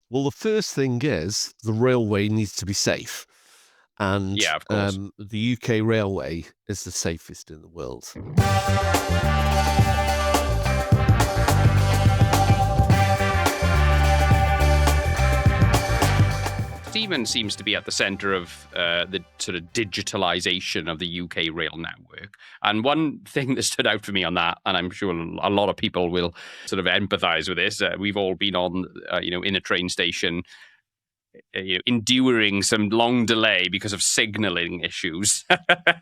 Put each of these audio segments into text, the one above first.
Well, the first thing is the railway needs to be safe, and Yeah, of course. the UK railway is the safest in the world. Siemens seems to be at the center of the sort of digitalization of the UK rail network. And one thing that stood out for me on that, and I'm sure a lot of people will sort of empathize with this, we've all been on, in a train station, enduring some long delay because of signaling issues.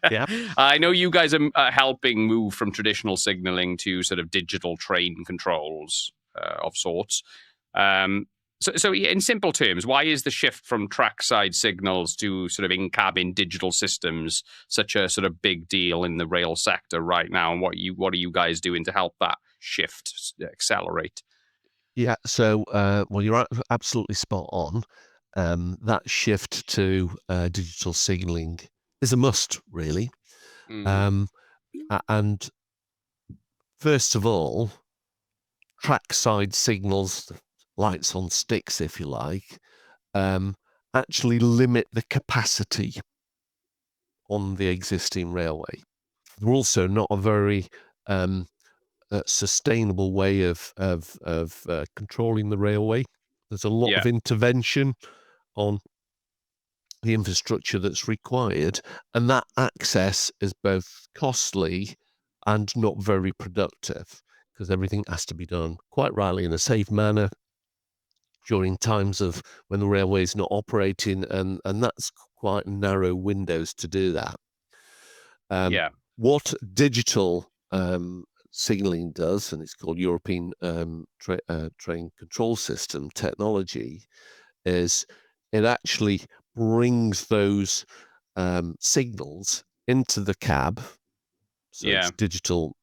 Yeah. I know you guys are helping move from traditional signaling to sort of digital train controls of sorts. So, in simple terms, why is the shift from trackside signals to sort of in-cabin digital systems such a sort of big deal in the rail sector right now? And what are you guys doing to help that shift accelerate? Yeah. So, well, you're absolutely spot on. That shift to digital signaling is a must, really. Mm, Um, and first of all, trackside signals, lights on sticks, if you like, um, actually limit the capacity on the existing railway. They're also not a very sustainable way of controlling the railway. There's a lot yeah, of intervention on the infrastructure that's required, and that access is both costly and not very productive because everything has to be done quite rightly in a safe manner during times of when the railway is not operating, and that's quite narrow windows to do that. Um, yeah, what digital signaling does, and it's called European Train Control System technology, is it actually brings those signals into the cab. So it's yeah, digital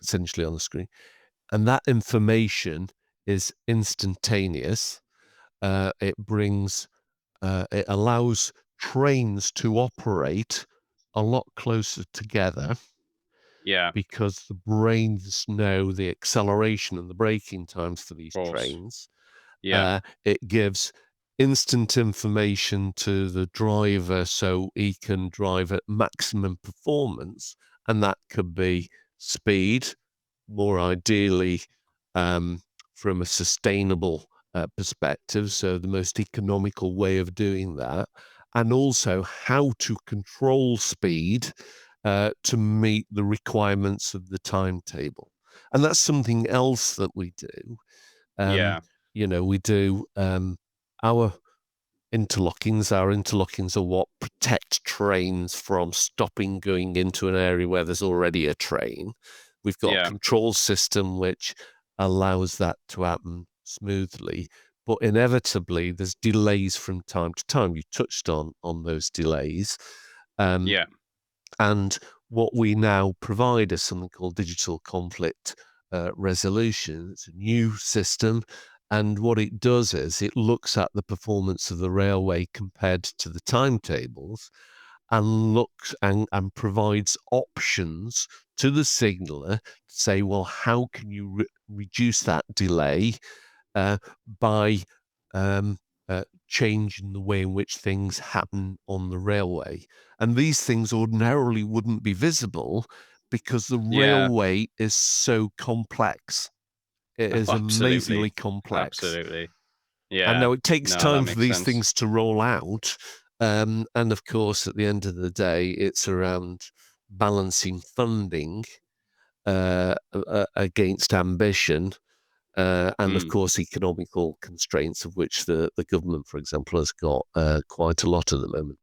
essentially on the screen. And that information is instantaneous. It allows trains to operate a lot closer together yeah, of because the brains know the acceleration and the braking times for these course. trains. Yeah, It gives instant information to the driver so he can drive at maximum performance, and that could be speed, more ideally um, from a sustainable perspective, so the most economical way of doing that, and also how to control speed to meet the requirements of the timetable. And that's something else that we do. Um, yeah, we do our interlockings. Our interlockings are what protect trains from stopping going into an area where there's already a train. We've got a yeah, control system which allows that to happen smoothly. But inevitably, there's delays from time to time. You touched on those delays. Um, yeah, and what we now provide is something called digital conflict resolution. It's a new system. And what it does is it looks at the performance of the railway compared to the timetables and looks and provides options to the signaller to say, well, how can you reduce that delay by um, changing the way in which things happen on the railway. And these things ordinarily wouldn't be visible because the yeah. railway is so complex. It Oh, is absolutely. amazingly complex. Absolutely. And Yeah. now it takes No, that time for makes these sense. things to roll out. And of course, at the end of the day, it's around balancing funding against ambition and of Mm. course, economical constraints, of which the government, for example, has got quite a lot at the moment.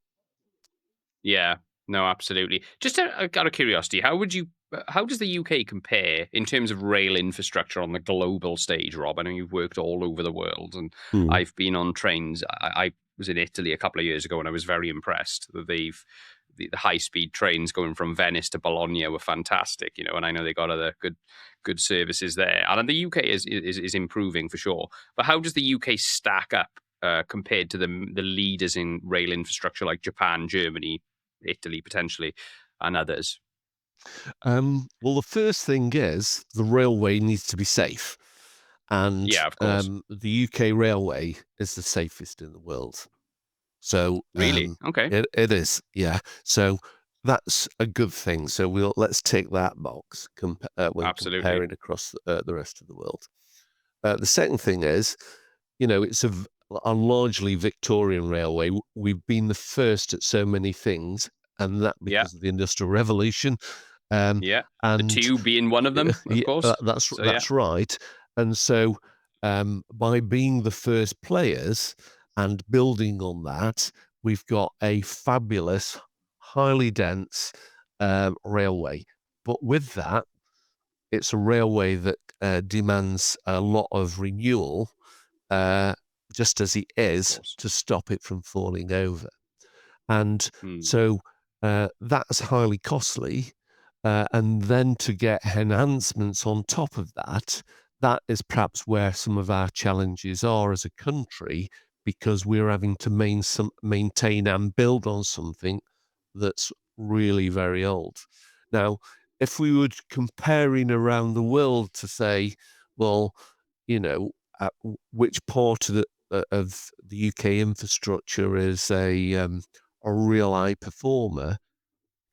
Yeah. No, absolutely. Just out of curiosity, how does the UK compare in terms of rail infrastructure on the global stage, Rob? I know you've worked all over the world, and Mm. I've been on trains. I was in Italy a couple of years ago, and I was very impressed that the high speed trains going from Venice to Bologna were fantastic. And I know they got other good services there, and the UK is improving for sure. But how does the UK stack up compared to the leaders in rail infrastructure like Japan, Germany, Italy potentially, and others? Well, the first thing is the railway needs to be safe. and Yeah, of course. the UK railway is the safest in the world. So Really? Okay. it is, yeah. So that's a good thing. So let's tick that box when Absolutely. comparing across the rest of the world. The second thing is, it's a largely Victorian railway. We've been the first at so many things, and that Yeah. because of the Industrial Revolution. Um, Yeah. The and tube being one of them, of yeah, course. that's So yeah. that's right. And so, by being the first players and building on that, we've got a fabulous, highly dense railway. But with that, it's a railway that demands a lot of renewal, uh, just as it Of is, course. to stop it from falling over. And Hmm. so that's highly costly. And then to get enhancements on top of that, that is perhaps where some of our challenges are as a country, because we're having to maintain and build on something that's really very old. Now, if we were comparing around the world to say, well, you know, which part of the UK infrastructure is a real high performer,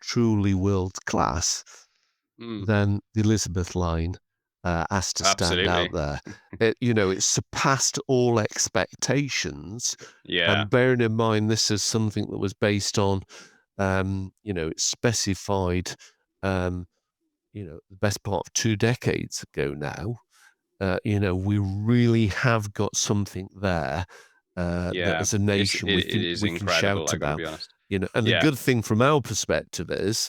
truly world class, Hmm. then the Elizabeth line has to stand out Absolutely. there. It surpassed all expectations. Yeah. And bearing in mind, this is something that was based on, it's specified, um, the best part of 2 decades ago now. We really have got something there that Yeah. as a It's nation we it think is we can incredible, shout I gotta about. be honest. And the Yeah. good thing from our perspective is,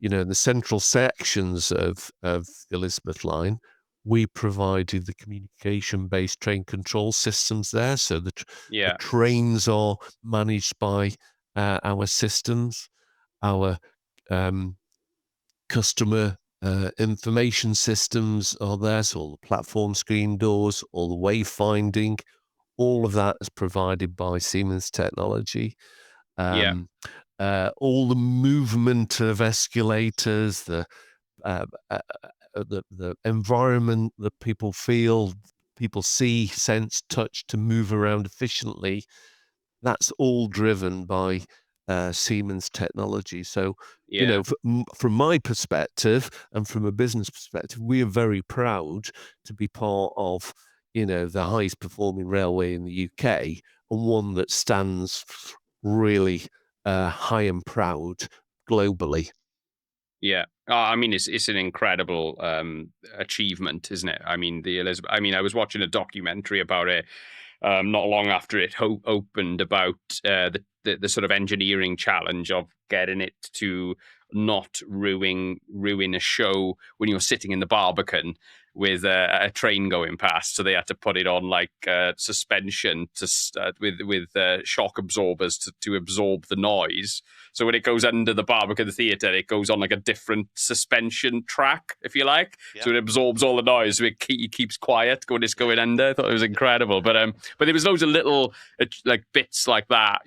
the central sections of the Elizabeth line, we provided the communication-based train control systems there, so the Yeah. trains are managed by our systems, our um, customer information systems are there, so all the platform screen doors, all the wayfinding, all of that is provided by Siemens technology. Yeah. Um, all the movement of escalators, uh, uh, the environment that people feel, people see, sense, touch to move around efficiently, that's all driven by Siemens technology. So, Yeah. from my perspective and from a business perspective, we are very proud to be part of, the highest performing railway in the UK, and one that stands really high and proud globally. Yeah. I mean, it's an incredible achievement, isn't it? I mean, the Elizabeth. I mean, I was watching a documentary about it not long after it opened, about the sort of engineering challenge of getting it to not ruin a show when you're sitting in the Barbican with a train going past. So they had to put it on like suspension with shock absorbers to absorb the noise. So when it goes under the Barbican Theatre, it goes on like a different suspension track, if you like. Yeah, So it absorbs all the noise, so it keeps quiet when it's going under. I thought it was incredible. But there was loads of little like bits like that,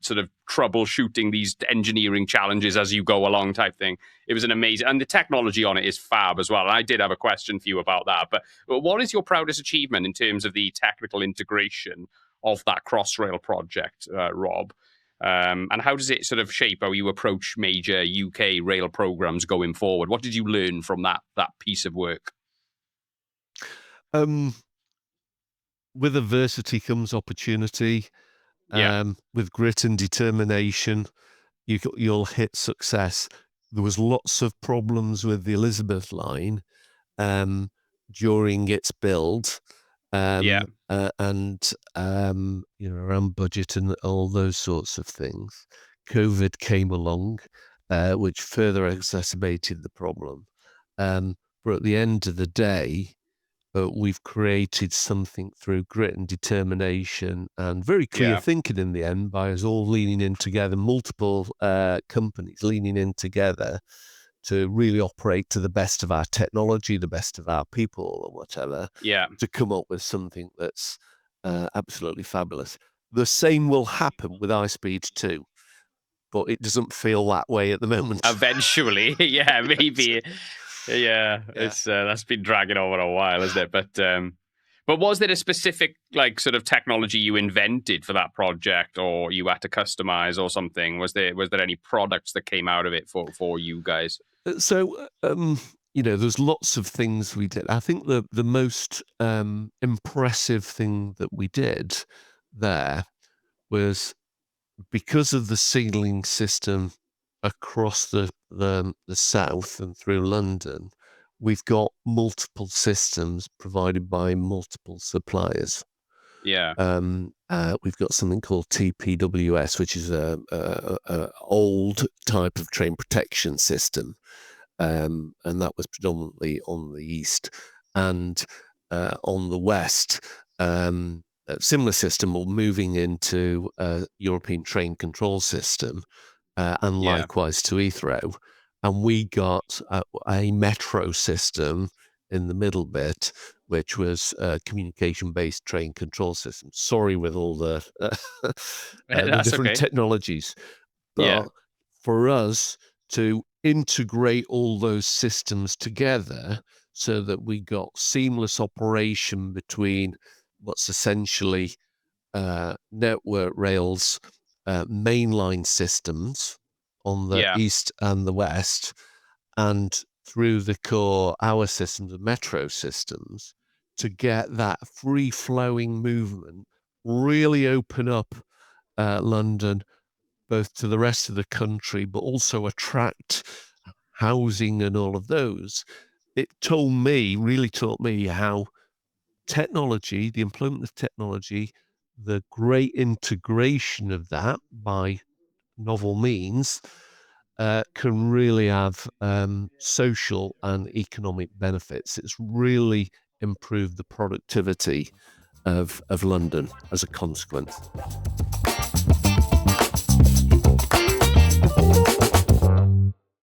sort of troubleshooting these engineering challenges as you go along type thing. It was an amazing, and the technology on it is fab as well. And I did have a question for you about that. But what is your proudest achievement in terms of the technical integration of that Crossrail project, Rob? And how does it sort of shape how you approach major UK rail programs going forward? What did you learn from that piece of work? um, with adversity comes opportunity. Yeah, With grit and determination, you'll hit success. There was lots of problems with the Elizabeth line um, during its build, yeah, and around budget and all those sorts of things. COVID came along, which further exacerbated the problem. But at the end of the day, we've created something through grit and determination and very clear yeah, thinking in the end, by us all leaning in together, multiple companies leaning in together to really operate to the best of our technology, the best of our people, or whatever, yeah. to come up with something that's absolutely fabulous. The same will happen with high speed too, but it doesn't feel that way at the moment. Eventually, yeah, Yes. maybe. Yeah, Yeah. it's that's been dragging over a while, isn't it? But But was there a specific like sort of technology you invented for that project, or you had to customize or something? Was there any products that came out of it for you guys? There's lots of things we did. I think the most impressive thing that we did there was because of the ceiling system across the south and through London, we've got multiple systems provided by multiple suppliers. Yeah, We've got something called TPWS, which is a old type of train protection system, and that was predominantly on the east. And on the west, a similar system, or moving into a European train control system, and yeah, likewise to Heathrow. And we got a metro system in the middle bit, which was a communication-based train control system. Sorry, with all the that's different okay. technologies, Yeah, but for us to integrate all those systems together so that we got seamless operation between what's essentially network rails, mainline systems on the yeah, east and the west, and through the core, our systems, the metro systems, to get that free flowing movement, really open up London both to the rest of the country, but also attract housing and all of those. It really taught me how technology, the employment of technology, the great integration of that by novel means, can really have social and economic benefits. It's really improved the productivity of London as a consequence.